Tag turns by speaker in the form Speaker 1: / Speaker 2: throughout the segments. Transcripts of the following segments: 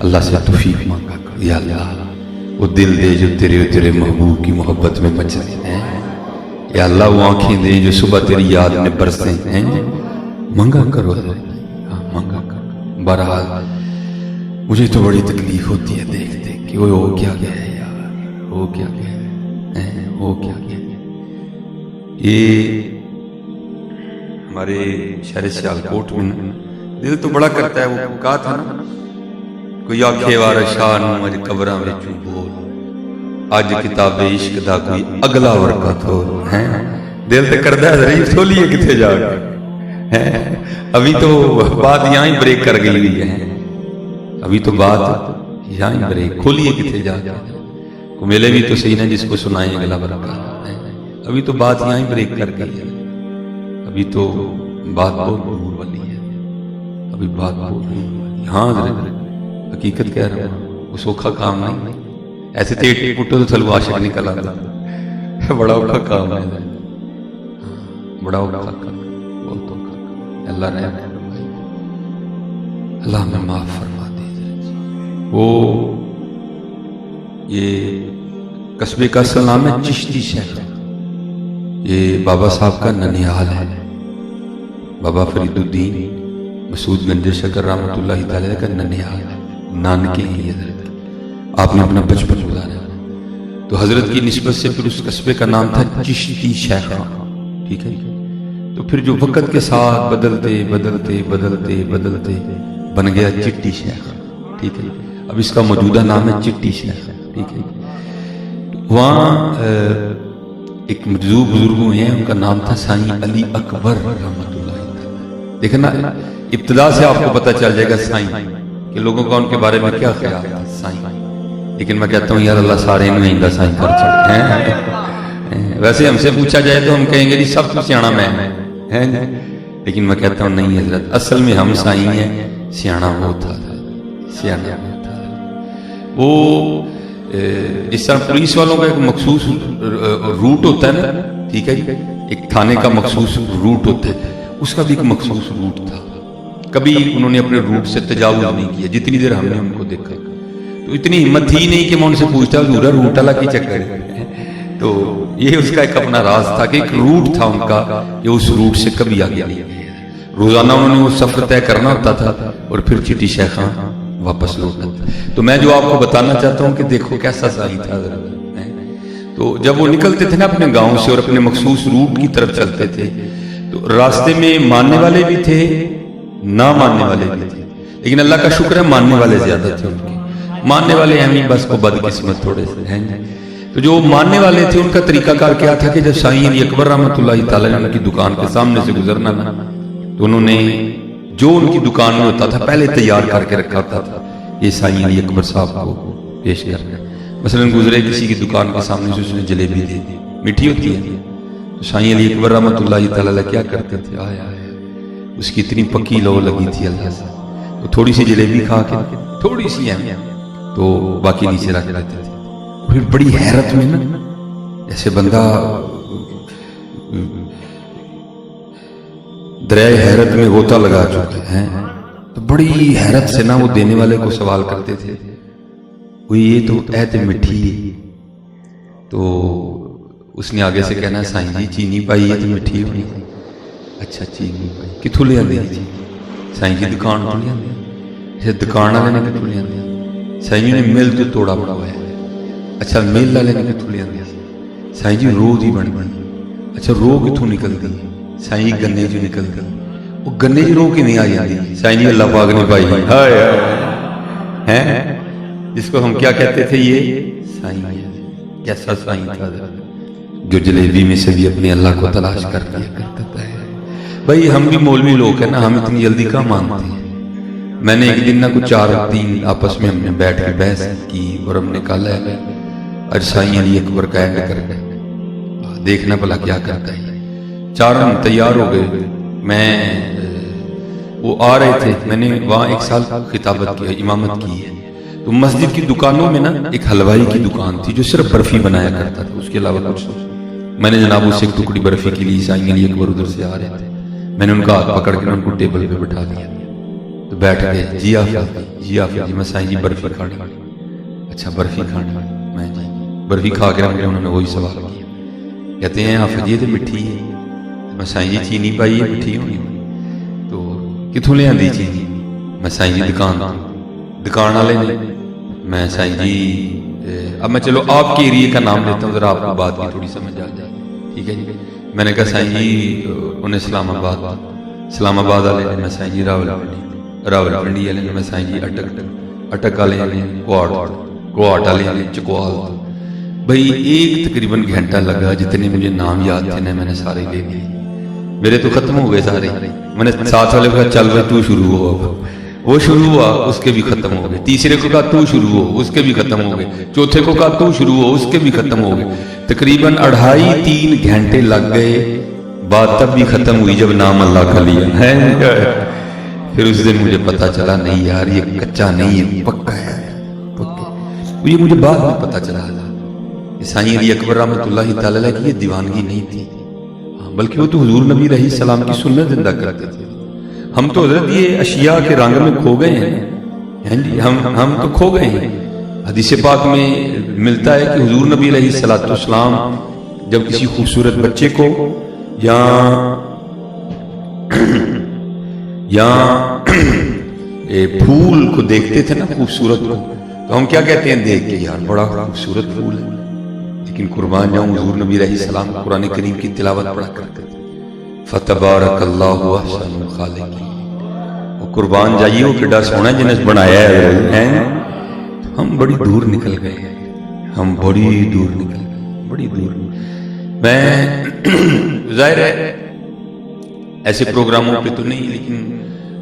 Speaker 1: اللہ سے توفیق مانگا کر، یا اللہ وہ دل دے جو تیرے محبوب کی محبت میں مچ رہے ہیں، یا اللہ وہ آنکھیں دے جو صبح تیری یاد میں برستے ہیں، مانگا کرو مانگا کرو۔ بہرحال مجھے تو بڑی تکلیف ہوتی ہے دیکھ دیکھ کہ وہ ہو کیا گیا ہے یار، ہو کیا گیا ہے، ہو کیا گیا ہے۔ یہ ہمارے شہر سیالکوٹ میں دل تو بڑا کرتا ہے، وہ کہا تھا نا کوئی آکھے وار شاہ نو اج قبراں وچوں بول، اج کتاب عشق دا کوئی اگلا ورقہ کھول، دل تے کردا ہے ضریف کھولیے کتے جا کے، ابھی تو بات یہاں ہی بریک کر گئی ہوئی ہے، ابھی تو بات یہاں ہی بریک، کھولیے کتے جا کے، کو ملے بھی تو صحیح نا جس کو سنائیں اگلا ورقہ، ابھی تو بات یہاں ہی بریک کر گئی ہے، ابھی تو بات بہت دور والی ہے، ابھی بات بہت دور والی ہے۔ ہاں حقیقت کہہ رہا ہوں، وہ سوکھا کام نہیں، ایسے تے پٹو تو تھلو عاشق نکل آتا، بڑا اوکھا کام ہے، بڑا اوکھا کام، بہت اوکھا کام۔ اللہ رحم فرمائے، اللہ ہمیں معاف فرما دے۔ وہ یہ قصبے کا اصل نام ہے چشتی شہر، یہ بابا صاحب کا ننیال ہے، بابا فرید الدین مسعود گنج شکر رحمۃ اللہ تعالی کا ننیال ہے، نانکے ہی حضرت، آپ نے اپنا بچپن گزارا، تو حضرت کی نسبت سے پھر اس قصبے کا نام تھا چشتی شیخ، ٹھیک ہے۔ تو پھر جو وقت کے ساتھ بدلتے بدلتے بدلتے بدلتے بن گیا چٹی شیخ، ٹھیک ہے، اب اس کا موجودہ نام ہے چٹی شیخ، ٹھیک ہے۔ وہاں ایک مجذوب بزرگ ہوئے ہیں، ان کا نام تھا سائیں علی اکبر رحمۃ اللہ تعالی۔ دیکھیں نا ابتدا سے آپ کو پتہ چل جائے گا سائیں کہ لوگوں کا ان کے بارے میں کیا خیال تھا، سائیں، لیکن میں کہتا ہوں یار اللہ سارے انہیں ہندہ سائیں کر چھڑے، ویسے ہم سے پوچھا جائے تو ہم کہیں گے جی سب کچھ سیانا میں ہے، لیکن میں کہتا ہوں نہیں حضرت، اصل میں ہم سائیں ہیں، سیانا وہ تھا، سیانا وہ تھا۔ وہ جس طرح پولیس والوں کا ایک مخصوص روٹ ہوتا ہے نا، ٹھیک ہے جی، ایک تھانے کا مخصوص روٹ ہوتا ہے، اس کا بھی ایک مخصوص روٹ تھا، کبھی انہوں نے اپنے روٹ سے تجاوز نہیں کیا، جتنی دیر ہم نے ان کو دیکھا تو اتنی ہمت تھی نہیں کہ میں ان سے پوچھتا حضور روٹ والا کی چکر ہے، تو یہ اس کا ایک اپنا راز تھا کہ ایک روٹ تھا ان کا کہ اس روٹ سے کبھی آگے نہیں گئے، روزانہ انہوں نے وہ سفر طے کرنا ہوتا تھا اور پھر چٹی شیخاں واپس لوٹنا تھا۔ تو میں جو آپ کو بتانا چاہتا ہوں کہ دیکھو کیسا سائیں تھا، تو جب وہ نکلتے تھے نا اپنے گاؤں سے اور اپنے مخصوص روٹ کی طرف چلتے تھے تو راستے میں ماننے والے بھی تھے، نہ ماننے والے بھی تھے، لیکن اللہ کا شکر ہے ماننے والے زیادہ تھے، ان کے ماننے والے ہیں بس کو بدقسمت تھوڑے سے ہیں۔ تو جو ماننے والے تھے ان کا طریقہ کار کیا تھا کہ جب سائیں علی اکبر رحمۃ اللہ تعالی عنہ کی دکان کے سامنے سے گزرنا نا تو انہوں نے جو ان کی دکان میں ہوتا تھا پہلے تیار کر کے رکھا ہوتا تھا، یہ سائیں علی اکبر صاحب کو پیش کرنا۔ مثلا گزرے کسی کی دکان کے سامنے سے اس نے جلیبی دے دی، میٹھی ہوتی ہے، تو سائیں علی اکبر رحمۃ اللہ تعالی کیا کرتے تھے، آیا اس کی اتنی پکی لو لگی تھی اللہ سے، تو تھوڑی سی جلیبی کھا کے تھوڑی سی ہے تو باقی نیچے رکھ لیتے تھے، پھر بڑی حیرت میں نا جیسے بندہ دریائے حیرت میں غوطہ لگا چکا ہے، تو بڑی حیرت سے نا وہ دینے والے کو سوال کرتے تھے، وہ یہ تو ایت مٹھی، تو اس نے آگے سے کہنا سائیں جی چینی پائی ہے تو مٹھی ہونی، اچھا چینی پائی کتوں لے آندے جی، سائیں جی دکان تو لے آندے، دکان والے نے کتوں لے آندے، سائیں جی نے مل تو توڑا بڑا ہوا ہے، اچھا مل والے نے کتوں لے آندے، سائیں جی روح دی بن بن، اچھا روح کتوں نکلتی، سائیں جی گنے جو نکلتی، وہ گنے جو روح کی نہیں آ جاتی، سائیں جی اللہ پاک نے پائی ہے، جس کو ہم کیا کہتے تھے یہ سائیں، کیسا سائیں تھا جو جلیبی میں سے بھی اپنے اللہ کو تلاش کر لیا کرتا ہے۔ بھائی ہم بھی مولوی لوگ ہیں نا، ہم اتنی جلدی کہاں مانتے ہیں۔ میں نے ایک دن نہ کچھ 4-3 آپس میں ہم نے بیٹھ کے بحث کی اور ہم نے کہا ہے اج سائیں علی اکبر کا اینڈ کر گئے، دیکھنا بھلا کیا کرتا ہے۔ 4 ہم تیار ہو گئے، میں وہ آ رہے تھے، میں نے وہاں 1 سال خطابت کی، امامت کی ہے، تو مسجد کی دکانوں میں نا ایک حلوائی کی دکان تھی جو صرف برفی بنایا کرتا تھا، اس کے علاوہ کچھ نہیں۔ میں نے جناب اس سے ایک ٹکڑی برفی کے لیے سائیں علی اکبر ادھر سے آ رہے تھے، میں نے ان کا ہاتھ پکڑ کے ان کو ٹیبل پہ بٹھا دیا، تو بیٹھ گئے. جی آفا جی آفا جی میں سائیں جی برفی کھانی. اچھا برفی کھانی. میں جی برفی کھا کے مجھے انہوں نے وہی سوال کیا. کہتے ہیں آفا جی یہ تو مٹھی ہے. میں سائیں جی چینی پائی ہے مٹھی ہونی تو کتوں لے آندی چینی. میں سائیں جی دکان والے نے. میں سائیں جی اب میں چلو آپ کے ایریے کا نام لیتا ہوں ذرا آپ کو بات کی تھوڑی سمجھ آ جائے. ٹھیک ہے جی. میں نے کہا سائیں جی انہیں اسلام آباد والے نے. میں سائیں جی راول پنڈی والے نے. میں سائیں جی اٹک والے نے. کوٹ والے نے. چکوال. بھائی ایک تقریباً گھنٹہ لگا. جتنے مجھے نام یاد تھے نا میں نے سارے لے لیے. میرے تو ختم ہو گئے سارے. میں نے ساتھ والے کو کہا چل بھائی تو شروع ہو. اب وہ شروع ہوا اس کے بھی ختم ہو گئے. تیسرے کو کہا تو شروع ہو اس کے بھی ختم ہو گئے. چوتھے کو کہا تو شروع ہو اس کے بھی ختم ہو گئے. تقریباً 2.5-3 گھنٹے لگ گئے. بات تب بھی ختم ہوئی جب نام اللہ کا لیا ہے. پھر اس دن مجھے پتا چلا نہیں یار یہ کچا نہیں ہے پکا ہے. یہ مجھے بعد میں پتا چلا سائیں علی اکبر رحمۃ اللہ تعالی علیہ کی یہ دیوانگی نہیں تھی بلکہ وہ تو حضور نبی علیہ السلام کی سنت زندہ کرتے تھے. ہم تو حضرت یہ اشیاء کے رنگ میں کھو گئے ہیں. ہم تو کھو گئے ہیں. حدیث پاک میں ملتا ہے کہ حضور نبی علیہ السلام جب کسی خوبصورت بچے کو یا پھول کو دیکھتے تھے نا خوبصورت کو تو ہم کیا کہتے ہیں دیکھ کے یار بڑا خوبصورت پھول ہے. لیکن قربان جاؤں حضور نبی علیہ السلام قرآن کریم کی تلاوت پڑھا کرتے تھے. فتبارک اللہ احسن الخالقین. وہ قربان جائیے وہ کڈا سونا جنہیں بنایا ہے. ہم بڑی دور نکل گئے. بڑی دور. میں ظاہر ہے ایسے پروگراموں پہ تو نہیں لیکن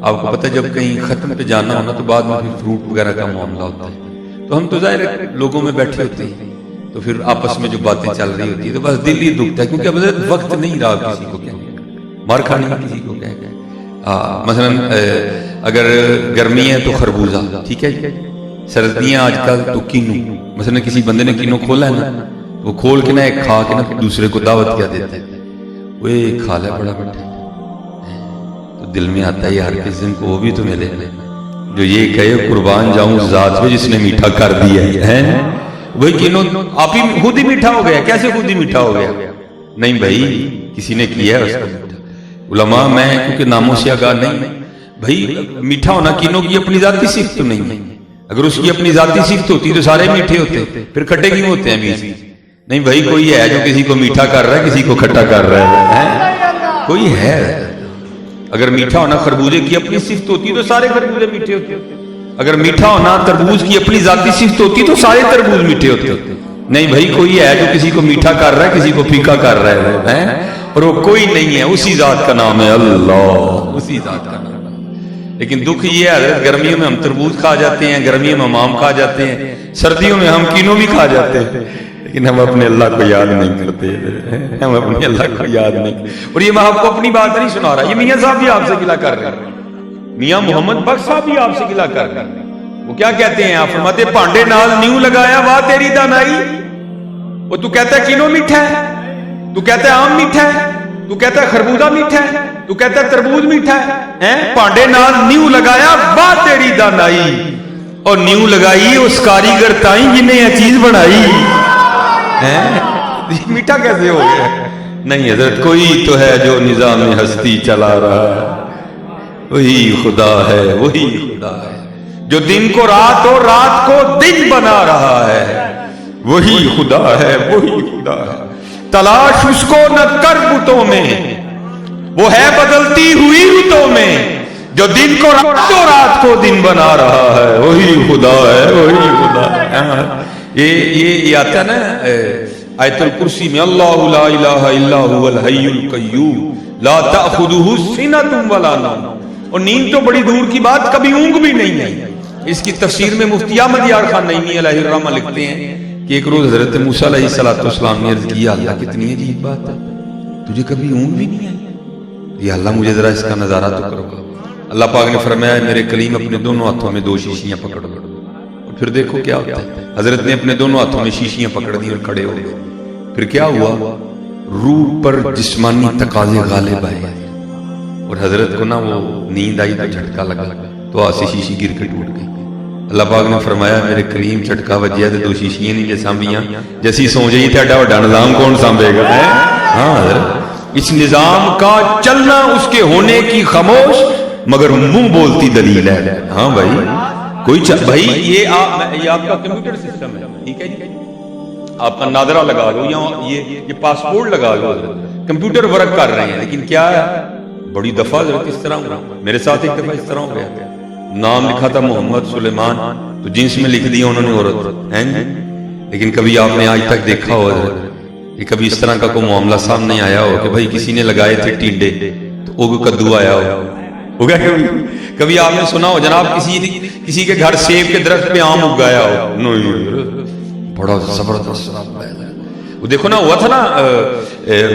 Speaker 1: آپ کو پتہ جب کہیں ختم پہ جانا ہونا تو بعد میں پھر فروٹ وغیرہ کا معاملہ ہوتا ہے تو ہم تو ظاہر ہے لوگوں میں بیٹھے ہوتے ہیں تو پھر آپس میں جو باتیں چل رہی ہوتی ہے تو بس دل ہی دکھتا ہے کیونکہ اب وقت نہیں رہا کسی کو کہنے مار کھانے کا کسی کو کہنے. مثلا اگر گرمی ہے تو خربوزہ ٹھیک ہے. سردیاں آج کل تو کینو. مثلا کسی بندے نے کینو کھولا ہے نا وہ کھول کے نا ایک کھا کے نا دوسرے کو دعوت کیا دیتا ہے وہ ایک کھا لے بڑا بیٹھا تو دل میں آتا ہے یار کس دن کو وہ بھی تو ملے جو یہ کہے قربان جاؤں ذات پہ جس نے میٹھا کر دیا ہے. وہی کینو آپ ہی خود ہی میٹھا ہو گیا. کیسے خود ہی میٹھا ہو گیا؟ نہیں بھائی کسی نے کیا ہے اس کو میٹھا. علماء میں کیونکہ ناموں سے آگاہ نہیں بھائی میٹھا ہونا کینو کی اپنی ذاتی صفت تو نہیں ہے. اگر اس کی اپنی ذاتی صفت ہوتی تو سارے میٹھے ہوتے پھر کھٹے کیوں ہوتے ہیں بیچ. نہیں بھائی کوئی ہے جو کسی کو میٹھا کر رہا ہے کسی کو کھٹا کر رہا ہے. کوئی ہے. اگر میٹھا ہونا خربوزے کی اپنی صفت ہوتی تو سارے خربوزے میٹھے ہوتے. اگر میٹھا ہونا تربوز کی اپنی ذاتی صفت ہوتی تو سارے تربوز میٹھے ہوتے. نہیں بھائی کوئی ہے جو کسی کو میٹھا کر رہا ہے کسی کو پھیکا کر رہا ہے اور وہ کوئی نہیں ہے. اسی ذات کا نام ہے اللہ. اسی ذات کا نام. لیکن دکھ یہ ہے گرمیوں میں ہم تربوز کھا جاتے ہیں گرمیوں میں آم کھا جاتے ہیں سردیوں میں ہم کینو بھی کھا جاتے ہیں لیکن ہم اپنے اللہ کو یاد نہیں کرتے. ہم اپنے اللہ کو یاد نہیں. اور یہ میں آپ کو اپنی بات نہیں سنا رہا. یہ میاں صاحب بھی آپ سے گلہ کر رہے ہیں. میاں محمد بخش صاحب بھی آپ سے گلہ کر رہے ہیں. وہ کیا کہتے ہیں آپ فرماتے پانڈے نال نیو لگایا واہ تیری دانائی. وہ تو کہتا ہے کینو میٹھا ہے تو کہتا ہے آم میٹھا ہے تو کہتا ہے خربوزہ میٹھا ہے تو کہتا ہے تربوز میٹھا ہے. پانڈے نال نیو لگایا واہ تیری دانائی اور نیو لگائی اس کاریگر تائیں جنہیں یہ چیز بنائی. میٹھا کیسے ہو گیا؟ نہیں حضرت کوئی تو ہے جو نظام ہستی چلا رہا ہے وہی خدا ہے. وہی خدا ہے جو دن کو رات اور رات کو دن بنا رہا ہے. وہی خدا ہے. وہی خدا ہے. تلاش اس کو نہ کر بتوں میں وہ ہے بدلتی ہوئی رتوں میں جو دن کو رات اور رات کو دن بنا رہا ہے. وہی خدا ہے. وہی خدا ہے. یہ آتا ہے نا آیت الکرسی میں اللہ لا الہ الا هو الحی القیوم لا تأخذہ سنۃ ولا نوم. اور نیند تو بڑی دور کی بات کبھی اونگ بھی نہیں ہے. اس کی تفسیر میں مفتی احمد یار خان نعیمی علیہ الرحمہ لکھتے ہیں کہ ایک روز حضرت موسیٰ علیہ السلام نے عرض کیا اللہ کتنی عجیب بات ہے تجھے کبھی اونگ بھی نہیں آئی. یا اللہ مجھے ذرا اس کا نظارہ تو کرو. اللہ پاک نے فرمایا میرے کلیم اپنے دونوں ہاتھوں میں 2 شیشیاں پکڑ لو اور پھر دیکھو کیا ہوتا ہے. حضرت نے اپنے دونوں ہاتھوں میں شیشیاں پکڑ دی اور کھڑے ہو گئے. پھر کیا ہوا روح پر جسمانی تقاضے غالب آئے اور حضرت کو نا وہ نیند آئی تو جھٹکا لگا تو آسی شیشی گر کے ٹوٹ گئی. اللہ پاک نے فرمایا میرے کریم جھٹکا وجیا تے 2 شیشیاں نہیں جے سانبیاں جیسی سو جئی تہاڈا وڈا نظام کون سانبے گا؟ ہاں حضرت اس نظام کا چلنا اس کے ہونے کی خاموش مگر منہ بولتی دلیل ہے. ہاں بھائی کوئی بھائی یہ آپ کا کمپیوٹر سسٹم ہے ٹھیک ہے جی آپ کا نادرا لگا لو یا یہ پاسپورٹ لگا لو کمپیوٹر ورک کر رہے ہیں لیکن کیا بڑی دفعہ حضرت اس طرح ہوا میرے ساتھ ایک دفعہ اس طرح ہو گیا نام لکھا تھا محمد سلیمان تو جنس میں لکھ دیا انہوں نے عورت ہیں لیکن کبھی آپ نے آج تک دیکھا ہو حضرت کہ کبھی اس طرح کا کوئی معاملہ سامنے آیا ہو کہ بھائی کسی نے لگائے تھے ٹینڈے تو وہ کدو آیا ہو گیا کبھی آپ نے سنا ہو جناب کسی کے گھر سیب کے درخت پہ آم اگایا ہو بڑا زبردست وہ دیکھو نا ہوا تھا نا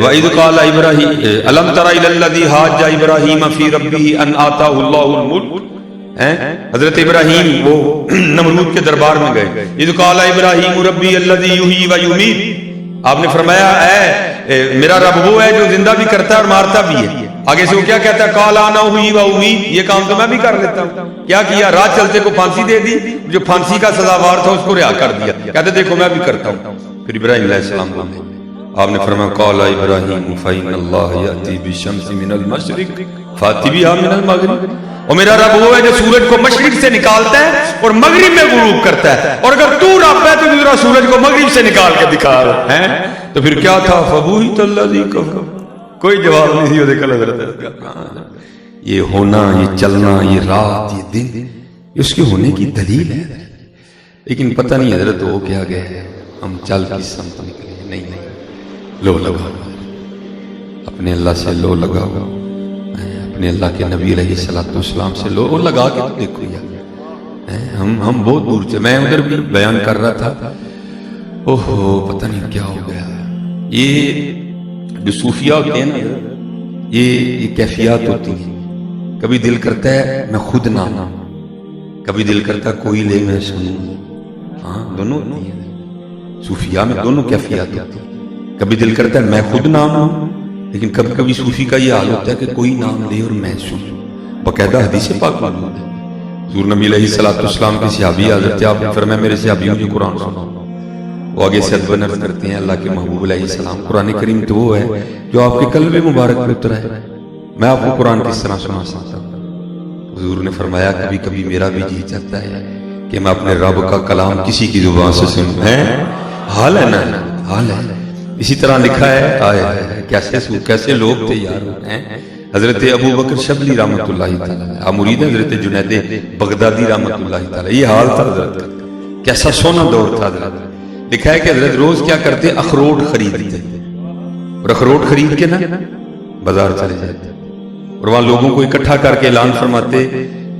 Speaker 1: وَإِذْ قَالَ إِبْرَاهِيمُ أَلَمْ تَرَ إِلَى الَّذِي حَاجَّ إِبْرَاهِيمَ فِي رَبِّهِ أَنْ آتَاهُ اللَّهُ الْمُلْكَ حضرت ابراہیم وہ نمرود کے دربار میں گئے اذ قال ابراہیم ربی الذی یحیی و یمیت آپ نے فرمایا اے میرا رب وہ ہے جو زندہ بھی کرتا ہے اور مارتا بھی ہے آگے سے وہ کیا کہتا ہے قال انا احیی و امیت یہ کام تو میں بھی کر لیتا ہوں کیا کیا راہ چلتے کو پھانسی دے دی جو پھانسی کا سزاوار تھا اس کو رہا کر دیا کہتے دیکھو میں بھی کرتا ہوں پھر ابراہیم علیہ السلام بولے آپ نے فرمایا قال ابراہیم فإن اللہ یأتی بالشمس من المشرق فأت بها من المغرب اور میرا رب وہ ہے جو سورج کو مشرق سے نکالتا ہے اور مغرب میں غروب کرتا ہے اور اگر تو رب ہے تو میرا سورج کو مغرب سے نکال کے دکھا ہے تو پھر کیا تھا فبوہت الذی کفر کوئی جواب نہیں تھی وہ حضرت یہ ہونا یہ چلنا یہ رات یہ دن اس کے ہونے کی دلیل ہے لیکن پتہ نہیں حضرت وہ کیا گیا ہے ہم چل کی سمت نکلے نہیں لو لگاؤ اپنے اللہ سے لو لگاؤ اپنے اللہ کے نبی علیہ السلام سے لو لگا کے تو دیکھو یار ہم بہت دور سے میں ادھر بھی بیان کر رہا تھا اوہو پتہ نہیں کیا ہو گیا یہ جو صوفیہ ہوتے ہیں نا یہ کیفیات ہوتی ہیں کبھی دل کرتا ہے میں خود نہ کبھی دل کرتا ہے کوئی لے میں سنوں ہاں دونوں ہوتی ہیں صوفیہ میں دونوں کیفیات ہوتی ہیں کبھی دل کرتا ہے میں خود نام ہوں لیکن کبھی کبھی صوفی کا یہ حال ہوتا ہے کہ کوئی نام لے اور میں سنوں باقاعدہ حدیث پاک موجود ہے حضور نبی علیہ السلام کے صحابی حضرت آپ نے فرمایا میرے صحابیوں جو قرآن سنو وہ آگے سے ادب نرد کرتے ہیں اللہ کے محبوب علیہ السلام قرآن کریم تو وہ ہے جو آپ کے قلب مبارک پہ اترا ہے میں آپ کو قرآن کس طرح سنا سکتا ہوں حضور نے فرمایا کبھی کبھی میرا بھی جی چاہتا ہے کہ میں اپنے رب کا کلام کسی کی زبان سے سنوں حال ہے نا حال ہے اسی طرح لکھا ہے آئے کیسے لوگ تھے یار حضرت ابو بکر شبلی رحمت اللہ تعالی مرید حضرت جنید بغدادی رحمت اللہ تعالی یہ حال تھا حضرت کیسا سونا دور تھا حضرت لکھا ہے کہ حضرت روز کیا کرتے اخروٹ خریدتے اور اخروٹ خرید کے نا بازار چلے جاتے اور وہاں لوگوں کو اکٹھا کر کے اعلان فرماتے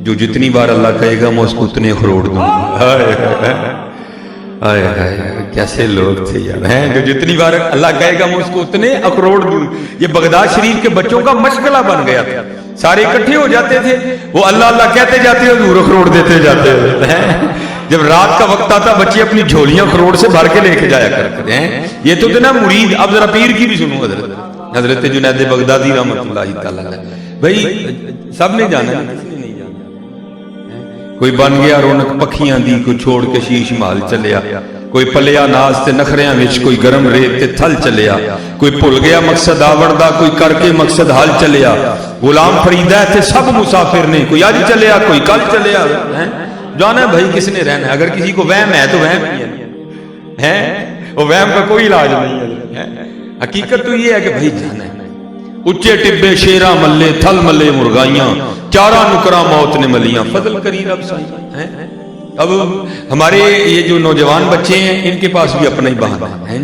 Speaker 1: جو جتنی بار اللہ کہے گا میں اس کو اتنے اخروٹ دوں گا کیسے لوگ تھے یار جو جتنی بار اللہ کہے گا میں اس کو اتنے اخروٹ دوں یہ بغداد شریف کے بچوں کا مشغلہ بن گیا تھا سارے اکٹھے ہو جاتے تھے وہ اللہ اللہ کہتے جاتے حضور اخروٹ دیتے جاتے جب رات کا وقت آتا بچے اپنی جھولیاں اخروٹ سے بھر کے لے کے جایا کرتے ہیں یہ تو تھے نا مرید اب ذرا پیر کی بھی سنو حضرت جنید بغدادی رحمت اللہ تعالی بھائی سب نے جانا کوئی بن گیا رونق پکھیاں دی کوئی چھوڑ کے شیش مال چلیا کوئی پلیا ناز تے نخریاں وچ کوئی گرم ریت تے تھل چلیا کوئی بھول گیا مقصد آوردہ کوئی کر کے مقصد حال چلیا غلام فریدہ تے سب مسافر نے کوئی آج چلیا کوئی کل چلیا جانا ہے بھائی کس نے رہنا ہے اگر کسی کو وہم ہے تو وہم ہی ہے وہ وہم کا کوئی علاج نہیں ہے حقیقت تو یہ ہے کہ بھائی جانا ہے اچھے ٹبے شیرہ ملے تھل ملے مرغائیاں چارہ نکرہ موت نے ملیاں فضل کری رب سائیں اب ہمارے یہ جو نوجوان بچے ہیں ان کے پاس بھی اپنا ہی بہانہ ہے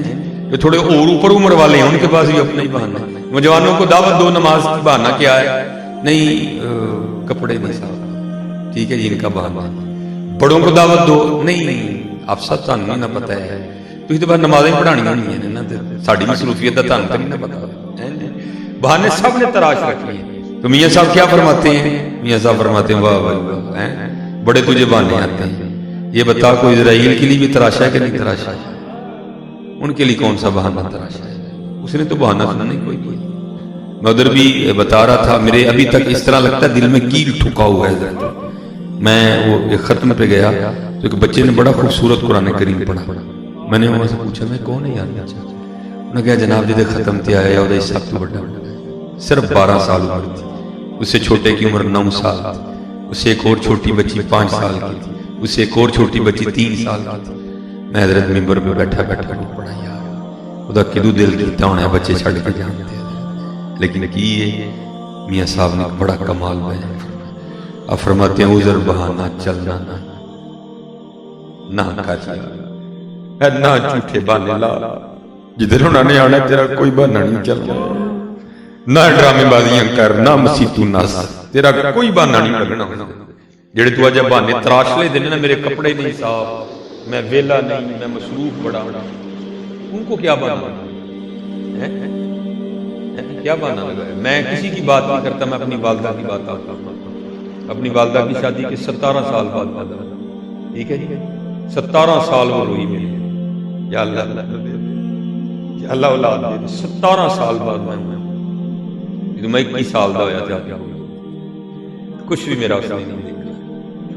Speaker 1: جو تھوڑے اور اوپر عمر والے ہیں ان کے پاس بھی اپنا ہی بہانہ ہے نوجوانوں کو دعوت دو نماز کی بہانہ کیا ہے نہیں کپڑے نہیں صاف ٹھیک ہے جی ان کا بہانہ بڑوں کو دعوت دو نہیں آپ سب تھانوں نہیں نہ پتہ ہے تو اس بعد نمازیں پڑھانیاں نہیں ہیں نا ساڑی مصروفیت دا تھانوں تے نہیں نہ پتہ بہانے سب نے تراش رکھی ہیں تو میاں صاحب کیا فرماتے ہیں میاں صاحب فرماتے ہیں واہ واہ بڑے تجھے بہانے آتے ہیں یہ بتا کوئی اسرائیل کے لیے بھی تراشا ہے کہ نہیں تراشا ہے ان کے لیے کون سا بہانہ تراشا ہے اس نے تو بہانہ سنا نہیں کوئی میں ادھر بھی بتا رہا تھا میرے ابھی تک اس طرح لگتا ہے دل میں کیل ٹھکا ہوا ہے میں وہ ایک ختم پہ گیا تو ایک بچے نے بڑا خوبصورت قرآن کریم پڑھا. میں نے وہاں سے پوچھا میں کون ہے یار بچہ؟ انہوں نے کہا جناب جی ختم تے آیا وہ سب تو بڑا صرف 12 سال عمر تھی. اس سے چھوٹے کی عمر 9 سال تھی. اس سے ایک اور چھوٹی بچی 5 سال کی تھی. اس سے ایک اور چھوٹی بچی 3 سال کی تھی. میں حضرت ممبر پہ بیٹھا پڑھا یار خدا کدو دل کیتا ہونا ہے بچے چھڑ کے جانتے ہیں. لیکن کی میاں صاحب نے بڑا کمال بیان فرمایا. فرماتے ہیں عذر بہانہ چلنا نہ کر نہ جھوٹے بہانے لا جدھر انہوں نے آنا تیرا کوئی بہانہ نہیں چلنا. نہ ڈرامے بازیاں کر نہ مسیتو نس تیرا کوئی بہانہ نہیں لگنا. جڑے تو اج بہانے تراش لے دینے نا میرے کپڑے نہیں صاف میں ویلا نہیں میں مصروف بڑا ان کو کیا بہانہ کیا بہانہ لگا ہے؟ میں کسی کی بات نہیں کرتا میں اپنی والدہ کی بات کرتا ہوں. اپنی والدہ کی شادی کے 17 سال بعد پیدا ہوا. ٹھیک ہے جی 17 سال وہ روئی میری یا اللہ یا اللہ اولاد دے 17 سال بعد میں 21 سال دا ہویا تھا کچھ بھی میرا اس نے نہیں دیکھا.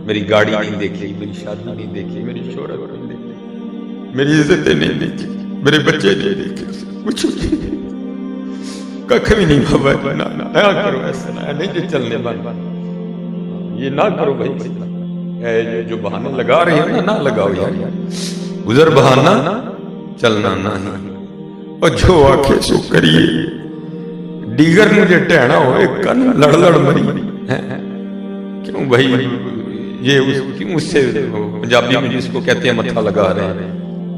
Speaker 1: میری گاڑی نہیں دیکھی میری شادی نہیں دیکھی میری شہرت نہیں دیکھی میری عزتیں نہیں دیکھی میرے بچے نہیں دیکھے کچھ ککھ بھی نہیں. بابا نہ کرو ایسا نہیں جو چلنے بند یہ نہ کرو بھائی جو بہانے لگا رہے ہیں نہ لگاؤ یار. گزر بہانہ چلنا نہیں اور جو آنکھیں سو کریے دیگر مجھے ٹہنا ہوئے کن لڑ مری کیوں بھائی یہ کیوں اس سے پنجابی میں جس کو کہتے ہیں متھا لگا رہے ہیں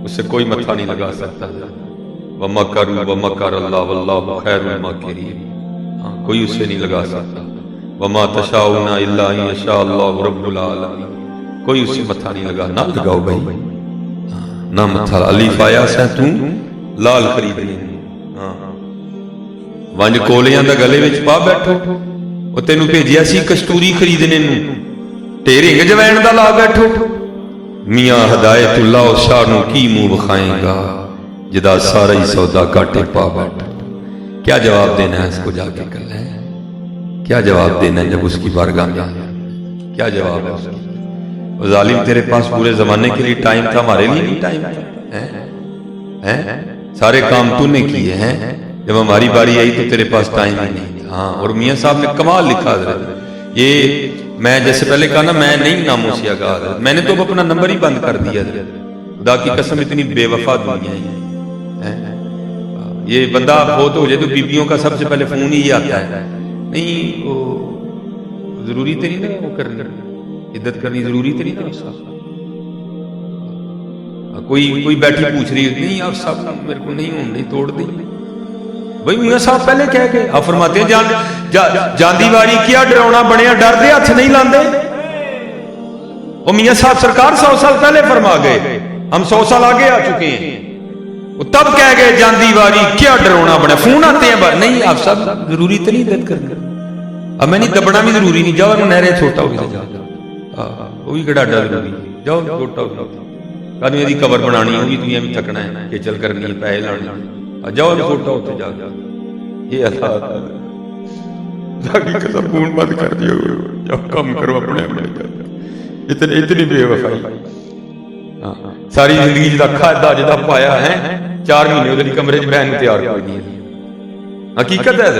Speaker 1: اس سے کوئی متھا نہیں لگا سکتا. وَمَكَرُوا وَمَكَرَ اللَّهُ وَاللَّهُ خَيْرُ الْمَاكِرِينَ کوئی اس سے نہیں لگا سکتا. وَمَا تَشَاءُونَ إِلَّا أَن يَشَاءَ اللَّهُ رَبُّ الْعَالَمِينَ کوئی اس سے متھا نہیں لگا. نہ لگاؤ بھائی نہ متھا. الف آیا سا توں لال خریدنی ونج کولیاں دا گلے وچ پا بیٹھو او تینوں بھیجیا سی کستوری خریدنے نوں تیرے جوین دا لا بیٹھو. میاں ہدایت اللہ شاہ نو کی منہ بخائیں گا جدا سارا ہی سودا کاٹے پا بیٹھا. کیا جواب دینا ہے اس کو جا کے کل ہے کیا جواب دینا ہے جب اس کی بارگاہ میں کیا جواب ہے اس کو؟ ظالم تیرے پاس پورے زمانے کے لیے ٹائم تھا ہمارے لیے نہیں ٹائم تھا. سارے کام تو نے کیے ہیں جب ہماری باری آئی تو تیرے پاس ٹائم ہی نہیں. ہاں اور میاں صاحب نے کمال لکھا حضرت. یہ میں جیسے پہلے کہا نا میں نہیں ناموں سے آگاہ حضرت میں نے تو اپنا نمبر ہی بند کر دیا حضرت. خدا کی قسم اتنی بے وفا دنیا ہے. یہ بندہ بہت ہو جائے تو بیبیوں کا سب سے پہلے فون ہی آتا ہے. نہیں وہ ضروری تو نہیں نا وہ کرنی عدت کرنی ضروری تو نہیں نا. کوئی بیٹھی پوچھ رہی نہیں آپ سب میرے کو نہیں ہوں نہیں توڑ دی بھائی میاں صاحب پہلے کہہ گئے. آپ فرماتے ہیں جاندی واری کیا ڈرونا بنیا ڈر دے ہاتھ نہیں لاندے. وہ میاں صاحب سرکار 100 سال پہلے فرما گئے ہم 100 سال آگے آ چکے ہیں. وہ تب کہہ گئے جاندی واری کیا ڈرونا بنا. فون آتے ہیں نہیں آپ سب ضروری تو نہیں عدت کرنا. اب میں نہیں دبنا بھی ضروری نہیں. جاؤ نہرے چھوٹا ہو جاؤ وہ بھی کہڑا ڈر ضروری جاؤ چھوٹا ہو آدمی دی قبر بنانی ہوگی دنیا میں تھکنا ہے کہ چل کرنی ہے پیسے لانے جاؤ چھوٹا ہوتے جا یہ اللہ کی قسم فون بند کر دیو جاؤ کام کرو اپنے اتنی بے وفائی. ساری زندگی جدا کھادا جدا پایا ہے 4 مہینے ادھر کمرے چ بہن تیار کوئی نہیں ہے. حقیقت ہے.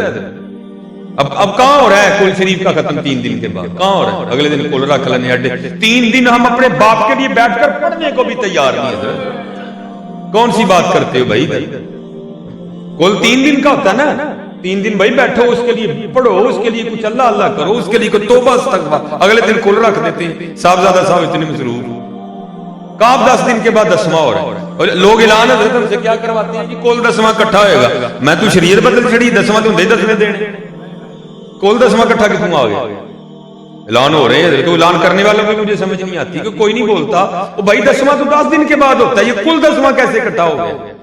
Speaker 1: اب کہاں ہو رہا ہے کل شریف کا ختم 3 دن کے بعد کہاں ہو رہا ہے. اگلے دن کل رکھ لینے اڈے 3 دن ہم اپنے باپ کے لیے بیٹھ کر پڑھنے کو بھی تیار نہیں ہے. کون سی بات کرتے ہو بھائی کل 3 دن کا ہوتا ہے نا 3 دن بھائی بیٹھو اس کے لیے پڑھو اس کے لیے کچھ اللہ اللہ کرو اس کے لیے کوئی توبہ استغفار. اگلے دن کل رکھ دیتے ہیں صاحبزادہ صاحب اتنے مصروف کاب 10 دن کے بعد 10واں ہو رہا ہے. اور لوگ اعلان حضرت ہم سے کیا کرواتے ہیں کہ کل 10واں اکٹھا ہوئے گا. میں تو شریعت بدل چھڑی 10واں تو ہندے 10ویں دینے کل 10واں اکٹھا کتوں آ گیا. اعلان ہو رہے ہیں تو اعلان کرنے والوں کو مجھے سمجھ نہیں آتی کہ کوئی نہیں بولتا وہ بھائی 10واں تو 10 دن کے بعد ہوتا ہے یہ کل 10واں کیسے اکٹھا ہو گیا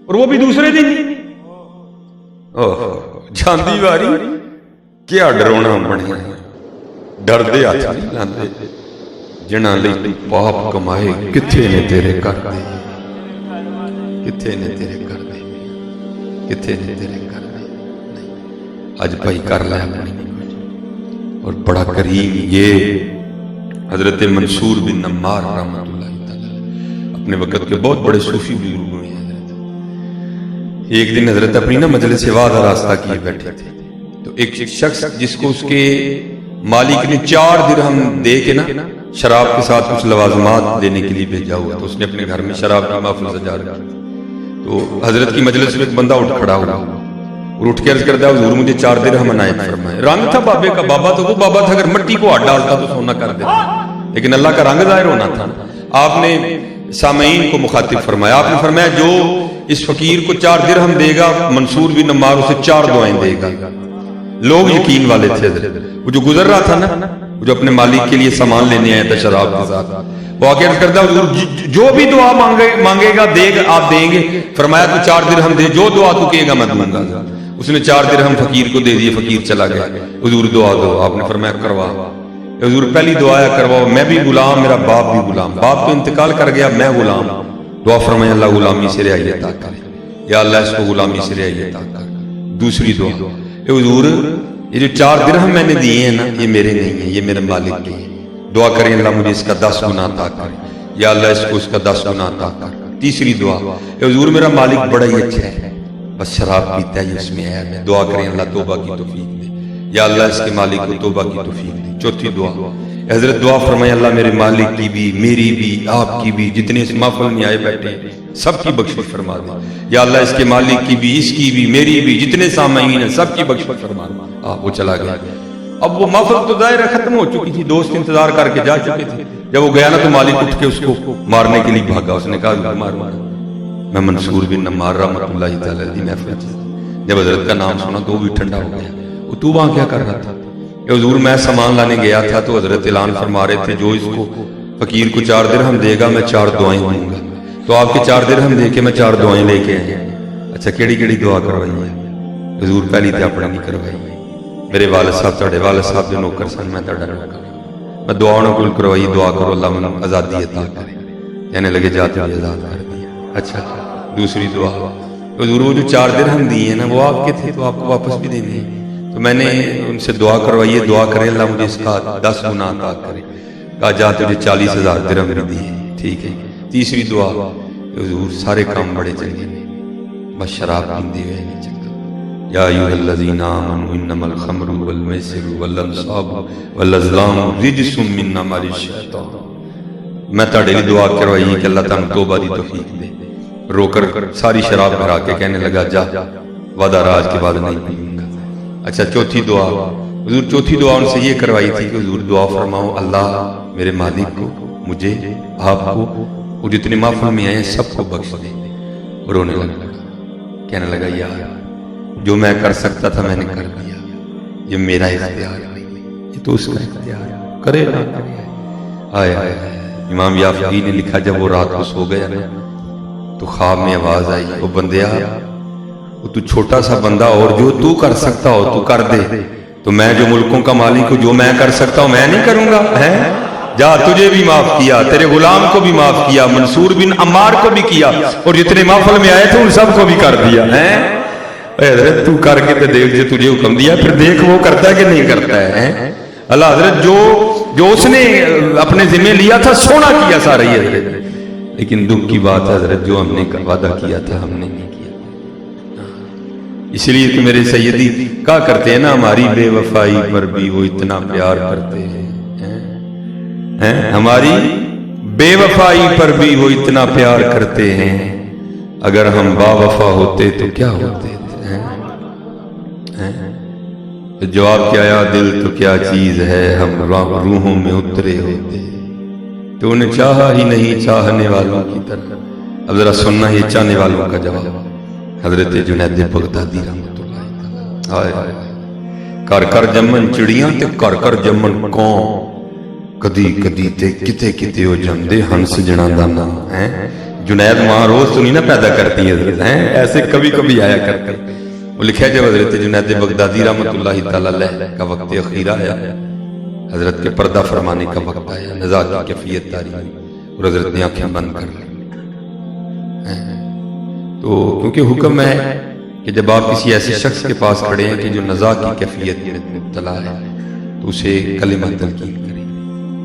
Speaker 1: اور وہ بھی دوسرے دن. جاندی واری کیا ڈرونا بنیا ڈر دے ہاتھ نہیں لاندے جنہاں لئی پاپ کمائے کتھے نے تیرے کر دے کتھے نے تیرے کر دے کتھے نے تیرے کر دے. نہیں اج بھائی کر لے اپنی اور بڑا کریم یہ حضرت منصور بن نمار رحمۃ اللہ تعالی اپنے وقت کے بہت بڑے صوفی بزرگ ہوئے ہیں حضرت۔ ایک دن حضرت اپنی مجلس وعظ راستہ کیے بیٹھے تھے، تو ایک شخص جس کو اس کے مالک نے 4 درہم دے کے نا شراب کے ساتھ کچھ لوازمات دینے کے لیے بھیجا ہوا، تو اس نے اپنے گھر میں شراب کی محفل سجا رکھی، تو حضرت کی مجلس میں ایک بندہ اٹھ کھڑا ہوا اور اٹھ کے عرض کرتا ہے حضور مجھے 4 درہم عنایت فرمائے۔ رنگ تھا بابے کا، بابا تو وہ بابا تھا، اگر مٹی کو ہاتھ ڈالتا تو سونا کر دیتا، لیکن اللہ کا رنگ ظاہر ہونا تھا۔ آپ نے سامعین کو مخاطب فرمایا، آپ نے فرمایا جو اس فقیر کو 4 درہم دے گا منصور بن نمار اسے 4 دعائیں دے گا۔ لوگ یقین والے تھے حضرت، وہ جو گزر رہا تھا نا، وہ جو اپنے مالک کے لیے سامان لینے آیا تھا شراب کے ساتھ، وہ آگے عرض کرتا حضور جو بھی دعا مانگے گا دے گا، آپ دیں گے؟ فرمایا تو 4 درہم دے، جو دعا تو کہے گا میں دوں گا۔ اس نے 4 درہم فقیر کو دے دیے، فقیر چلا گیا۔ حضور دعا دو، آپ نے فرمایا کروا۔ حضور پہلی دعا ہے کرواؤ، میں بھی غلام، میرا باپ بھی غلام، باپ تو انتقال کر گیا، میں غلام۔ دعا فرمایا اللہ غلامی سے رہائی عطا کرے، یا اللہ اس کو غلامی سے رہائی عطا کر۔ دوسری دعا، اے حضور یہ جو 4 درہم میں نے دیے ہیں نا یہ میرے نہیں ہیں، یہ میرے مالک کے ہیں، دعا کریں اللہ مجھے اس کا 10 گنا عطا کرے، یا اللہ اس کو اس کا 10 گنا عطا کر۔ تیسری دعا، اے حضور میرا مالک بڑا ہی اچھا ہے، بس شراب پیتا ہے، اس میں ہے، دعا کریں اللہ توبہ کی توفیق دے، یا اللہ اس کے مالک کو توبہ کی توفیق دے۔ چوتھی دعا، حضرت دعا فرمائے اللہ میرے مالک کی بھی، میری بھی، آپ کی بھی، جتنے اس محفل میں آئے بیٹھے سب کی بخشش فرما دے، یا اللہ اس کے مالک کی بھی، اس کی بھی، میری بھی، جتنے سامعین ہیں سب کی بخشش فرما دے۔ وہ چلا گیا۔ اب وہ محفل تو ظاہر ختم ہو چکی تھی، دوست انتظار کر کے جا چکے تھے، جب وہ گیا نا تو مالک اٹھ کے اس کو مارنے کے لیے بھاگا، اس نے کہا مار مار، میں منصور بن نمار رحمۃ اللہ تعالی علیہ محفل تھی، جب حضرت کا نام سنا تو وہ بھی ٹھنڈا ہو گیا۔ وہ تو وہاں کیا کر رہا تھا؟ کہ حضور میں سامان لانے گیا تھا تو حضرت اعلان فرما رہے تھے جو اس کو فقیر کو 4 درہم دے گا میں 4 دعائیں دوں گا، تو آپ کے 4 درہم دے کے میں 4 دعائیں لے کے آئے۔ اچھا کیڑی کیڑی دعا کروائی ہے؟ حضور پہلی تے اپنے نہیں کروائی، میرے والد صاحب تھوڑے والد صاحب جو نوکر سن، میں تھوڑا نوکر، میں دعا نہ کل کروائی، دعا کرو اللہ مجھے آزادی عطا کرے، کہنے لگے جاتے ہوئے آزاد کر دیا۔ اچھا دوسری دعا، حضور وہ جو 4 درہم دیے ہیں نا وہ آپ کے تھے تو آپ کو واپس بھی دینے ہیں، تو میں نے ان سے دعا کروائی ہے، دعا کرے اللہ مجھے اس کا 10 گنا عطا کرے۔ کہا جا تجھے 40,000 درہم بھی دیے، ٹھیک ہے۔ تیسری دعا، حضور سارے کام بڑے چنگے ہیں، بس شراب پیندے ہوئے نہیں چنگا۔ یا ایھا الذین آمنوا انما الخمر والمیسر والانصاب والازلام رجس من عمل الشیطان۔ میں تاڑے لیے دعا کروائی کہ اللہ تعالیٰ توبہ دی توفیق دے۔ رو کر ساری شراب بھرا کے کہنے لگا جا وعدہ راج کے بعد نہیں پیوں گا۔ اچھا چوتھی دعا، حضور چوتھی دعا ان سے یہ کروائی تھی کہ حضور دعا فرماؤ اللہ میرے مالک کو، مجھے، آپ کو، وہ جتنے محفل میں آئے سب کو بخش دے۔ رونے لگا، کہنے لگا یار جو میں کر سکتا تھا میں نے کر دیا، یہ میرا اختیار نہیں، یہ تو اس کا اختیار ہے، کرے نہ کرے۔ آئے آئے امام یافعی نے لکھا جب وہ رات کو سو گیا تو خواب میں آواز آئی، وہ بندیا وہ تو چھوٹا سا بندہ اور جو تو کر سکتا ہو تو کر دے، تو میں جو ملکوں کا مالک ہوں جو میں کر سکتا ہوں میں نہیں کروں گا، ہے جا تجھے بھی معاف کیا، تیرے غلام کو بھی معاف کیا، منصور بن عمار کو بھی کیا، اور جتنے محفل میں آئے تھے ان سب کو بھی کر دیا ہے۔ حضرت تو کر کے تو دیکھ، جو تجھے حکم دیا پھر دیکھ وہ کرتا ہے کہ نہیں کرتا ہے۔ اللہ حضرت جو اس نے اپنے ذمہ لیا تھا سونا کیا سارا ہی حضرت، لیکن دکھ کی بات ہے حضرت جو ہم نے وعدہ کیا تھا ہم نے نہیں کیا۔ اس لیے تو میرے سیدی کہا کرتے ہیں نا ہماری بے وفائی پر بھی وہ اتنا پیار کرتے ہیں، ہماری بے وفائی پر بھی وہ اتنا پیار کرتے ہیں، اگر ہم با وفا ہوتے تو کیا ہوتے تھے۔ جواب کیا آیا دل تو کیا چیز ہے ہم روحوں میں اترے ہوتے، تو انہیں چاہا ہی نہیں چاہنے والوں کی طرح۔ اب ذرا سننا یہ چاہنے والوں کا جواب، حضرت جنید بغدادی رحمۃ اللہ تعالی۔ کر کر جمن چڑیاں تے کر کر جمن قوم، کدی کدی تے کتے کتے ہو جمدے ہنس جنا دانا۔ جنید ماں روز تو نہیں نا پیدا کرتی حضرت، ایسے کبھی کبھی آیا کرتے۔ وہ لکھا جب حضرت جنید بغدادی رحمۃ اللہ تعالی علیہ کا وقت اخیر آیا، حضرت کے پردہ فرمانے کا وقت آیا، نزا کی کیفیت تاری اور حضرت نے آنکھیں بند کر لی۔ تو کیونکہ حکم ہے کہ جب آپ کسی ایسے شخص کے پاس کھڑے ہیں کہ جو نزا کی کیفیت میں مبتلا ہے تو اسے کلمہ تلقین کریں،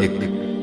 Speaker 1: 1,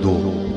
Speaker 1: 2,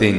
Speaker 1: 3,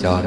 Speaker 1: 4।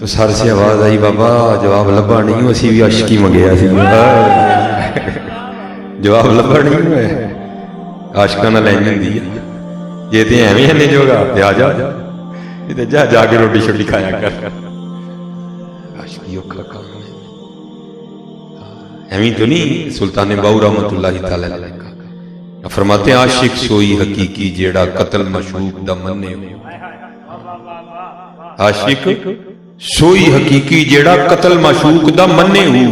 Speaker 1: تو سر سے آواز آئی بابا جواب لبا نہیں اسی بھی عاشقی منگیا سی جواب لبا نہیں ہوئے عاشقاں نال لین ہوندی ہے یہ تے ایویں ہنے جوگا تے آ جا یہ تے جا جا کے روٹی شوٹی کھایا کر عاشقی اوکھا کام ہے ایویں تو نہیں سلطان باؤ رحمۃ اللہ تعالی علیہ کا فرماتے ہیں عاشق سوئی حقیقی جیڑا قتل مشوق دا مننے عاشق سوئی حقیقی جیڑا قتل مشوق دا مننے ہو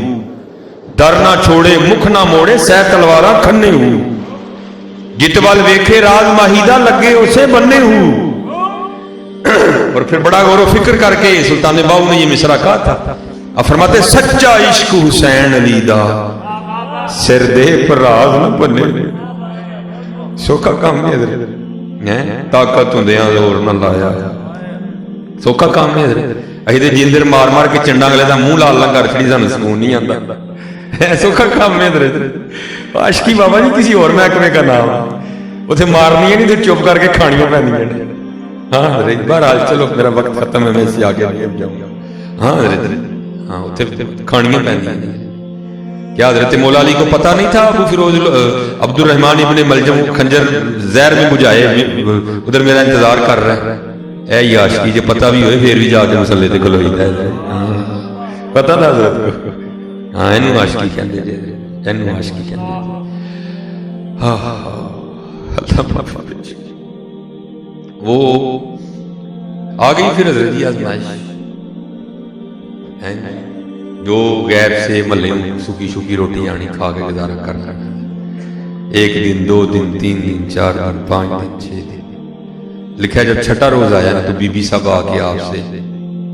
Speaker 1: در نہ چھوڑے مکھ نہ موڑے سہ تلواراں کھنے ہو جت وال ویکھے راز ماہی دا لگے اسے بننے ہو اور پھر بڑا غور و فکر کر کے سلطان باؤ نے یہ مصرع کہا تھا فرماتے سچا عشق حسین علی دا سر دے پر راز نہ بنے سوکھا کام ہے ادھر طاقت ہوندیاں زور نہ لایا سوکھا کام ہے ادھر اہی تے جندر مار مار کے چنڈا اگلے دا منہ لال لنگا رکھنی سانوں سکون نہیں آندا سوکھا کام ہے ادھر عاشقی بابا جی کسی اور محکمے کا نام اتنے مارنی ہے نہیں تو چپ کر کے کھانیاں پہنی ہاں حضرت بہرحال چلو میرا وقت ختم ہے میں اس سے آگے جاؤں گا ہاں حضرت ہاں اتنے کھانیاں پہنی کیا حضرت مولا علی کو پتہ نہیں تھا ابو فیروز عبد الرحمن ابن ملجم خنجر زہر میں بجھائے ادھر میرا انتظار کر رہا ہے اے یہ عاشقی جو پتہ بھی ہوئے پھر بھی جا کے مسلے تے کھلوئی ہے پتہ تھا حضرت کو ہاں اینو عاشقی کہندے جے اینو عاشقی کہندے ہاں اللہ معاف وہ آ گئی پھر حضرت کی آزمائش جو غیر سے ملے سوکھی سوکھی روٹی آنی کھا کے گزارا کرنا ایک دن دو دن تین دن چار دن پانچ دن چھ دن لکھا جب چھٹا روز آیا نا تو بی بی صاحب آ کے آپ سے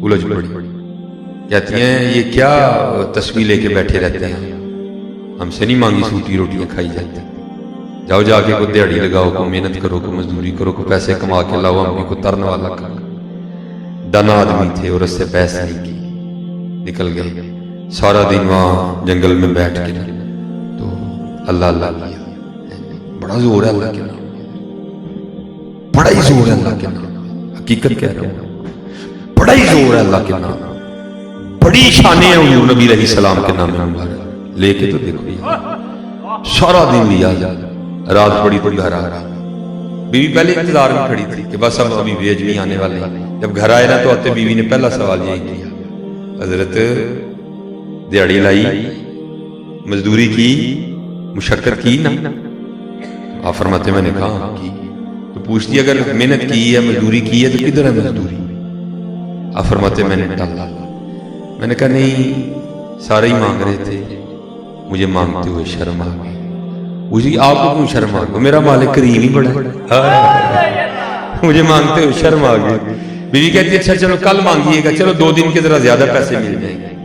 Speaker 1: الجھ پڑی کہتی ہیں یہ کیا تصویر لے کے بیٹھے رہتے ہیں ہم سے نہیں مانگی سوکھی روٹیاں کھائی جاتی جاؤ جا کے کوئی دیہڑی لگاؤ کو محنت کرو کو مزدوری کرو کو پیسے کما کے لاؤ ہم بھی کو ترن والا کھا دانا آدمی تھے اور اس سے پیسے نہیں کی نکل گئے سارا دن وہاں جنگل میں بیٹھ کے تو اللہ اللہ کیا بڑا زور ہے اللہ کے نام بڑا ہی زور ہے اللہ کے نام حقیقت کہہ رہا ہوں بڑا ہی زور ہے اللہ کے نام بڑی شانیں ہیں حضور نبی علیہ السلام کے نام مبارک لے کے تو دیکھو یہ سارا دن لیا رات پڑی تو گھر آ رہا بیوی پہلے انتظار میں کھڑی تھی کہ بس اب ابھی بھیج بھی آنے والے جب گھر آئے نا تو آتے بیوی نے پہلا سوال یہی کیا حضرت دیہڑی لائی مزدوری کی مشقت کی نا آپ فرماتے میں نے کہا کی تو پوچھتی اگر محنت کی ہے مزدوری کی ہے تو کدھر ہے مزدوری آپ فرماتے میں نے ٹالا میں نے کہا نہیں سارے ہی مانگ رہے تھے مجھے مانگتے ہوئے شرم آ گئی مجھے آپ کو کیوں شرم آ گئی میرا مالک کریم ہی بڑا مجھے مانگتے ہوئے شرم آ گئی بیوی کہتی ہے اچھا چلو کل مانگیے گا چلو 2 دن کے ذرا زیادہ پیسے مل جائیں گے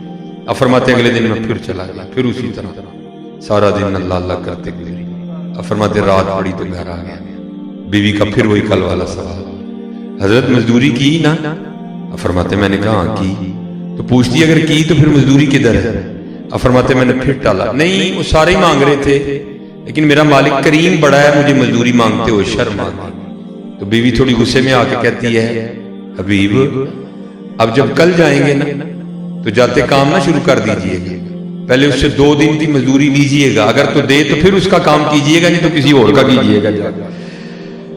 Speaker 1: اب فرماتے اگلے دن میں پھر چلا گیا پھر اسی طرح سارا دن اللہ اللہ کرتے گزری اب فرماتے رات پڑی تو گھر آ گیا بیوی کا پھر وہی کل والا سوال حضرت مزدوری کی نا اب فرماتے میں نے کہا ہاں کی تو پوچھتی اگر کی تو پھر مزدوری کدھر ہے اب فرماتے میں نے پھر ٹالا نہیں وہ سارے ہی مانگ رہے تھے لیکن میرا مالک کریم بڑا ہے مجھے مزدوری مانگتے ہوئے شرم آ گئی تو بیوی تھوڑی غصے میں آ کے کہتی ہے حبیب اب جب کل جائیں گے نا تو جاتے کام نہ شروع کر دیجئے گا پہلے اس سے 2 دن کی مزدوری لیجئے گا اگر تو دے تو پھر اس کا کام کیجئے گا نہیں تو کسی اور کا کیجئے گا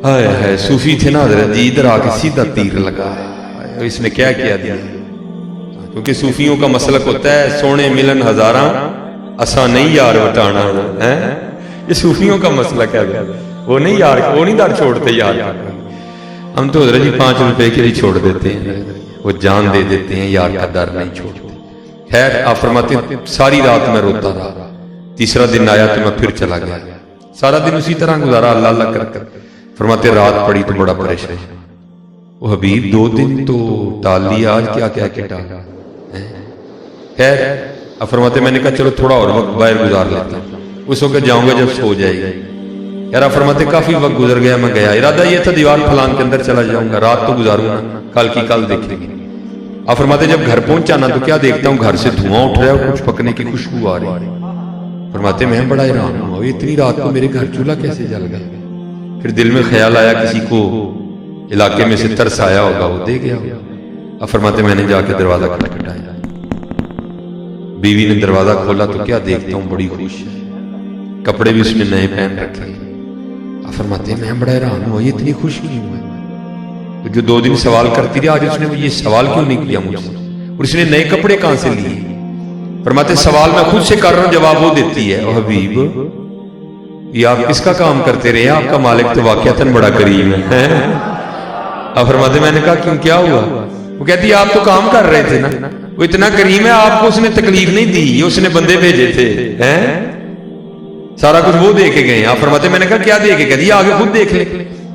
Speaker 1: ہائے ہائے صوفی تھے نا حضرت جی ادھر آ کے سیدھا تیر لگا اس نے کیا کیا دیا کیونکہ صوفیوں کا مسلک ہوتا ہے سونے ملن ہزاراں اسا نہیں یار وٹانا ہے یہ صوفیوں کا مسلک ہے وہ نہیں یار وہ نہیں در چھوڑتے یار ہم تو حضرت جی 5 روپے کے لیے چھوڑ دیتے ہیں وہ جان دے دیتے ہیں یار کا در نہیں چھوڑتے خیر آپ فرماتے ہیں ساری رات میں روتا رہا تیسرا دن آیا تو میں پھر چلا گیا سارا دن اسی طرح گزارا اللہ اللہ کر کر فرماتے رات پڑی تو بڑا پریشان وہ حبیب 2 دن تو ٹال لیا آج کیا کہہ کے ٹالا خیر اب فرماتے میں نے کہا چلو تھوڑا اور وقت باہر گزار لیتا ہوں اس وقت جاؤں گا جب سو جائے گی یار آپ فرماتے کافی وقت گزر گیا میں گیا ارادہ یہ تھا دیوار پھلان کے اندر چلا جاؤں گا رات تو گزاروں گا کل کی کل دیکھیں گے آپ فرماتے جب گھر پہنچا نا تو کیا دیکھتا ہوں گھر سے دھواں اٹھ رہا ہے اور کچھ پکنے کی خوشبو آ رہی فرماتے میں بڑا حیران ہوا اتنی رات کو میرے گھر چولہا کیسے جل گیا پھر دل میں خیال آیا کسی کو علاقے میں سے ترس آیا ہوگا وہ دے گیا اب فرماتے میں نے جا کے دروازہ کھٹکھٹایا، بیوی نے دروازہ کھولا تو کیا دیکھتا ہوں بڑی خوش ہے، کپڑے بھی اس نے نئے پہن رکھے۔ اب فرماتے ہیں میں بڑا حیران ہوا یہ اتنی خوش کیوں ہے، تو جو 2 دن سوال کرتی رہی آج اس نے یہ سوال کیوں نہیں کیا مجھ سے، اور اس نے نئے کپڑے کہاں سے لیے؟ فرماتے سوال میں خود سے کر رہا ہوں جواب وہ دیتی ہے، او حبیب یہ آپ کس کا کام کرتے رہے، آپ کا مالک تو واقعتاً بڑا کریم ہے۔ اب فرماتے میں نے کہا کیوں کیا ہوا؟ وہ کہتی آپ تو کام کر رہے تھے نا، وہ اتنا کریم ہے آپ کو اس نے تکلیف نہیں دی، اس نے بندے بھیجے تھے، سارا کچھ وہ دے کے گئے۔ آپ فرماتے میں نے کہا کیا دے کے گئے؟ آگے خود دیکھ لے۔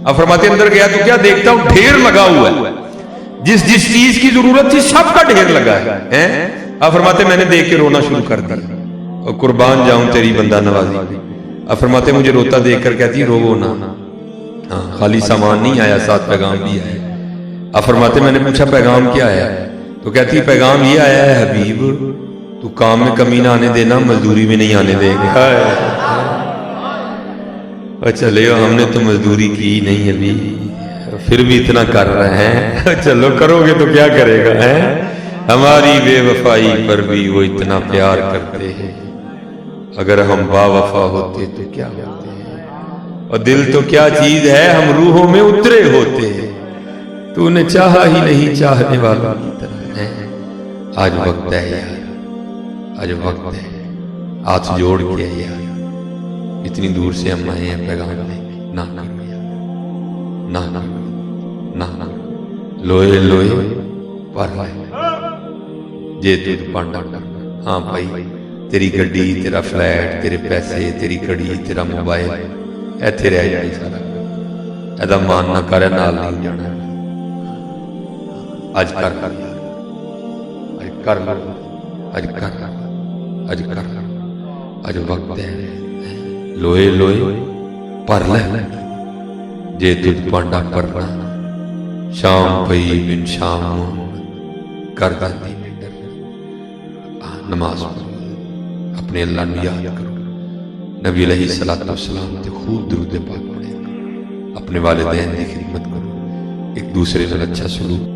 Speaker 1: آپ فرماتے اندر گیا تو کیا دیکھتا ہوں ڈھیر لگا ہوا ہے، جس جس چیز کی ضرورت تھی سب کا ڈھیر لگا ہے۔ آپ فرماتے میں نے دیکھ کے رونا شروع کر دیا، اور قربان جاؤں تیری بندہ نوازی۔ آپ فرماتے مجھے روتا دیکھ کر کہتی رو نا، ہاں خالی سامان نہیں آیا ساتھ پیغام بھی آیا۔ آپ فرماتے میں نے پوچھا پیغام کیا آیا؟ تو کہتی پیغام یہ آیا ہے حبیب تو کام میں کمی نہ آنے دینا، مزدوری میں نہیں آنے دے گا۔ چلے ہم نے تو مزدوری کی نہیں ابھی، پھر بھی اتنا کر رہے ہیں، چلو کرو گے تو کیا کرے گا، ہماری بے وفائی پر بھی وہ اتنا پیار کرتے ہیں، اگر ہم با وفا ہوتے تو کیا ہوتے ہیں، اور دل تو کیا چیز ہے ہم روحوں میں اترے ہوتے ہیں، تو نے چاہا ہی نہیں چاہنے والا کی طرح ہے۔ آج وقت ہے یار، آج وقت ہے، ہاتھ جوڑ کے یار، اتنی دور سے ہم آئے ہیں پیغام لے کے، نہ کرو یار، نہ لوئے لوئے پر جے تو پانڈا، ہاں بھائی تیری گڈی، تیرا فلیٹ، تیرے پیسے، تیری گھڑی، تیرا موبائل ایتھے رہ جائے سارا، ایدا مان نہ کرے نال نہیں جانا، اج کر کر اج وقت ہے، لوئے لوئے پر لے جے تجھ پانڈا کرنا، شام پئی بن شام کر جاتی ڈر۔ نماز پڑھو، اپنے اللہ نے یاد کرو، نبی علیہ السلام تے خوب درود پاک پڑھے، اپنے والدین کی خدمت کرو، ایک دوسرے سے اچھا سلوک